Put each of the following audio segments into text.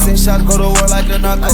Send shots, go to war like a narco.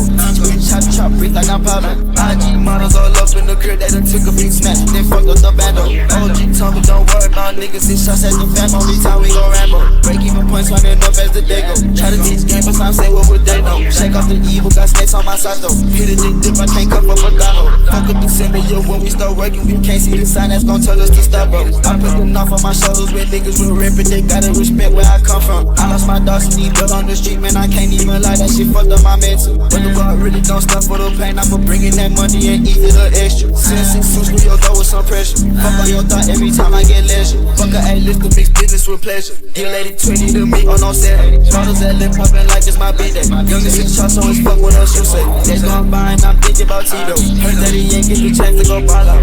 Bitch, I chop, breathe like I'm powder. IG models all up in the crib, they done took a big snatch, then fucked up the bando. OG told me don't worry about niggas, it's shots at the fam, only time we gon' Rambo. Break even points running up as the day go. Try to teach game, but some say what would they know? Shake off the evil, got snakes on my side though. Hit a dick dip, I can't cuff up a gato. Fuck up December, yo, when we start working, we can't see the sign that's gon' tell us to stop, bro. I put the knife on my shoulders with niggas will rip it, they gotta respect where I come from. I lost my dogs and need blood on the street, man, I can't even lie, that shit fucked up my mental. But the God really don't stop for the pain, I'm for bringing that money and eat it a extra. Send 6 suits through your door with some pressure. Fuck on your thought every time I get leisure. Fuck a A-list to mix business with pleasure. Give lady 20 to me on no set. Bottles that lip poppin' like it's my B-day. Youngest in charge, so it's fuck what else you say. Days gone by and I'm thinking about Tito. Heard that he ain't get the chance to go ball out.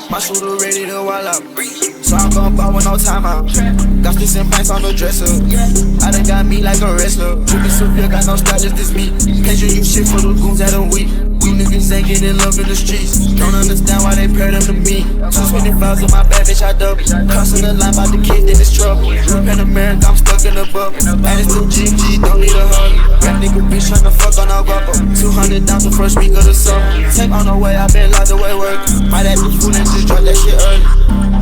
My shooter ready to wall out, so I'm gon' ball with no timeout. Got sticks and pints on the dresser. I done got me like a wrestler. Drippin' severe, got no style, just this me. Can't you shit for the goons that are weak. You niggas ain't getting love in the streets. Don't understand why they pair them to me. 225 in my bad bitch, I double. Crossing the line by the kid, then it's trouble. Pan America, I'm stuck in the bubble. And it's still GG, don't need a hug. Rap nigga bitch tryna fuck on our guapo. 200 down the first week of the summer. Take on the way, I been locked away working. Might have been fooling, just drop that shit early.